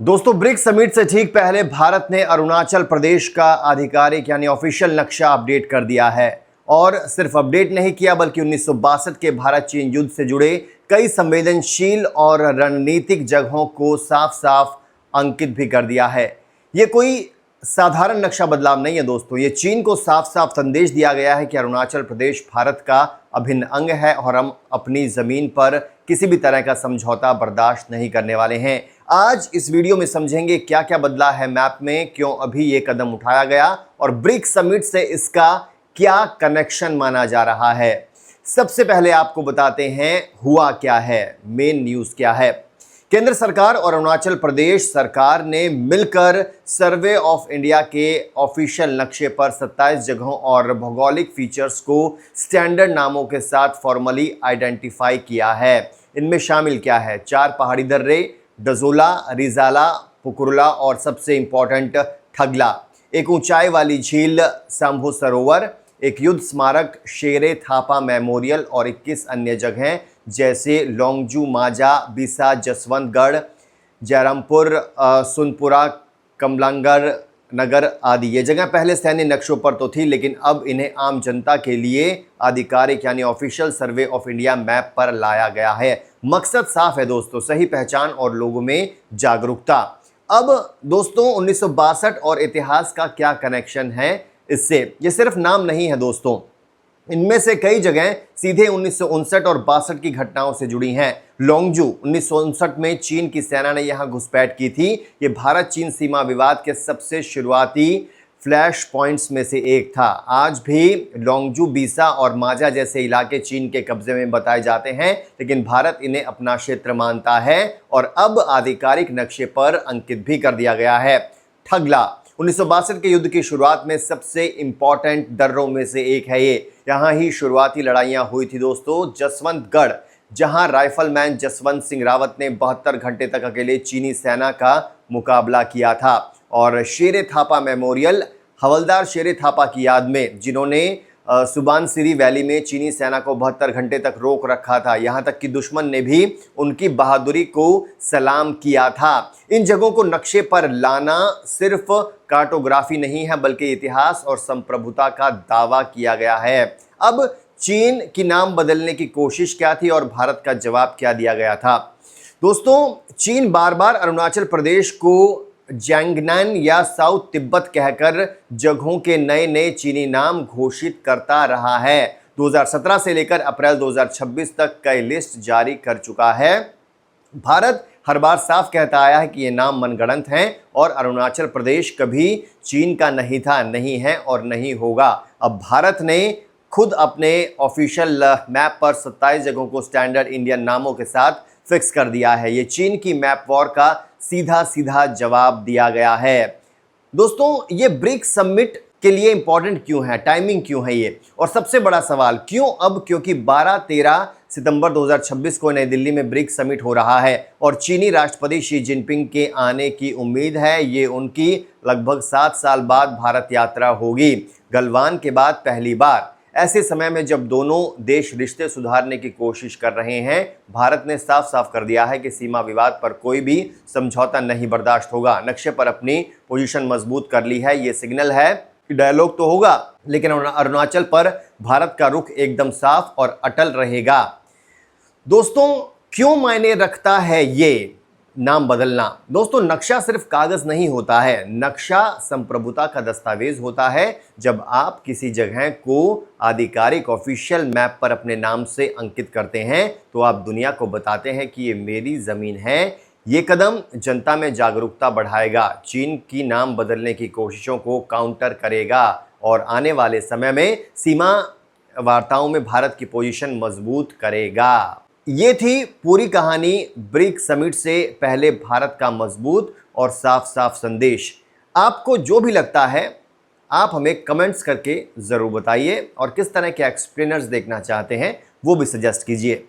दोस्तों, BRICS summit से ठीक पहले भारत ने अरुणाचल प्रदेश का आधिकारिक यानी ऑफिशियल नक्शा अपडेट कर दिया है। और सिर्फ अपडेट नहीं किया बल्कि 1962 के भारत चीन युद्ध से जुड़े कई संवेदनशील और रणनीतिक जगहों को साफ साफ अंकित भी कर दिया है। ये कोई साधारण नक्शा बदलाव नहीं है दोस्तों, ये चीन को साफ साफ संदेश दिया गया है कि अरुणाचल प्रदेश भारत का अभिन्न अंग है और हम अपनी जमीन पर किसी भी तरह का समझौता बर्दाश्त नहीं करने वाले हैं। आज इस वीडियो में समझेंगे क्या क्या बदला है मैप में, क्यों अभी ये कदम उठाया गया और ब्रिक्स समिट से इसका क्या कनेक्शन माना जा रहा है। सबसे पहले आपको बताते हैं हुआ क्या है, मेन न्यूज़ क्या है। केंद्र सरकार और अरुणाचल प्रदेश सरकार ने मिलकर सर्वे ऑफ इंडिया के ऑफिशियल नक्शे पर 27 जगहों और भौगोलिक फीचर्स को स्टैंडर्ड नामों के साथ फॉर्मली आइडेंटिफाई किया है। इनमें शामिल क्या है? 4 पहाड़ी दर्रे, डजोला, रिजाला, पुकुरला और सबसे इंपॉर्टेंट ठगला, एक ऊंचाई वाली झील शंभू सरोवर, एक युद्ध स्मारक शेरे थापा मेमोरियल और 21 अन्य जगहें जैसे लोंगजू, माजा, बिसा, जसवंतगढ़, जयरामपुर, सुनपुरा, कमलांगर नगर आदि। ये जगह पहले सैन्य नक्शों पर तो थी, लेकिन अब इन्हें आम जनता के लिए आधिकारिक यानी official survey of India map पर लाया गया है। मकसद साफ है दोस्तों, सही पहचान और लोगों में जागरूकता। अब दोस्तों 1962 और इतिहास का क्या कनेक्शन है इससे? ये सिर्फ नाम नहीं है दोस्तों, इनमें से कई जगह सीधे 1959 और 62 की घटनाओं से जुड़ी हैं। लोंगजू 1959 में चीन की सेना ने यहां घुसपैठ की थी। ये भारत चीन सीमा विवाद के सबसे शुरुआती फ्लैश पॉइंट्स में से एक था। आज भी लोंगजू, बीसा और माजा जैसे इलाके चीन के कब्जे में बताए जाते हैं, लेकिन भारत इन्हें अपना क्षेत्र मानता है और अब आधिकारिक नक्शे पर अंकित भी कर दिया गया है। ठगला 1962 के युद्ध की शुरुआत में सबसे इंपॉर्टेंट दर्रों में से एक है ये। यहाँ ही शुरुआती लड़ाइयाँ हुई थी दोस्तों। जसवंतगढ़, जहाँ राइफलमैन जसवंत सिंह रावत ने 72 घंटे तक अकेले चीनी सेना का मुकाबला किया था। और शेरे थापा मेमोरियल, हवलदार शेरे थापा की याद में, जिन्होंने सुबानसिरी वैली में चीनी सेना को 72 घंटे तक रोक रखा था। यहाँ तक कि दुश्मन ने भी उनकी बहादुरी को सलाम किया था। इन जगहों को नक्शे पर लाना सिर्फ कार्टोग्राफी नहीं है, बल्कि इतिहास और संप्रभुता का दावा किया गया है। अब चीन की नाम बदलने की कोशिश क्या थी और भारत का जवाब क्या दिया गया था? दोस्तों, चीन बार बार अरुणाचल प्रदेश को जैंगनन या साउथ तिब्बत कहकर जगहों के नए नए चीनी नाम घोषित करता रहा है। 2017 से लेकर अप्रैल 2026 तक कई लिस्ट जारी कर चुका है। भारत हर बार साफ कहता आया है कि ये नाम मनगढ़ंत हैं और अरुणाचल प्रदेश कभी चीन का नहीं था, नहीं है और नहीं होगा। अब भारत ने खुद अपने ऑफिशियल मैप पर 27 जगहों को स्टैंडर्ड इंडियन नामों के साथ फिक्स कर दिया है। ये चीन की मैप वॉर का सीधा सीधा जवाब दिया गया है। दोस्तों, ये ब्रिक्स समिट के लिए इंपॉर्टेंट क्यों है, टाइमिंग क्यों है ये? और सबसे बड़ा सवाल क्यों अब? क्योंकि 12-13 सितंबर 2026 को नई दिल्ली में ब्रिक्स समिट हो रहा है और चीनी राष्ट्रपति शी जिनपिंग के आने की उम्मीद है। ये उनकी लगभग 7 साल बाद भारत यात्रा होगी, गलवान के बाद पहली बार। ऐसे समय में जब दोनों देश रिश्ते सुधारने की कोशिश कर रहे हैं, भारत ने साफ साफ कर दिया है कि सीमा विवाद पर कोई भी समझौता नहीं बर्दाश्त होगा। नक्शे पर अपनी पोजीशन मजबूत कर ली है। ये सिग्नल है कि डायलॉग तो होगा, लेकिन अरुणाचल पर भारत का रुख एकदम साफ और अटल रहेगा। दोस्तों, क्यों मायने रखता है ये नाम बदलना? दोस्तों, नक्शा सिर्फ कागज नहीं होता है, नक्शा संप्रभुता का दस्तावेज होता है। जब आप किसी जगह को आधिकारिक ऑफिशियल मैप पर अपने नाम से अंकित करते हैं तो आप दुनिया को बताते हैं कि ये मेरी जमीन है। ये कदम जनता में जागरूकता बढ़ाएगा, चीन की नाम बदलने की कोशिशों को काउंटर करेगा और आने वाले समय में सीमा वार्ताओं में भारत की पोजीशन मजबूत करेगा। ये थी पूरी कहानी ब्रिक्स समिट से पहले भारत का मजबूत और साफ साफ संदेश। आपको जो भी लगता है आप हमें कमेंट्स करके ज़रूर बताइए और किस तरह के एक्सप्लेनर्स देखना चाहते हैं वो भी सजेस्ट कीजिए।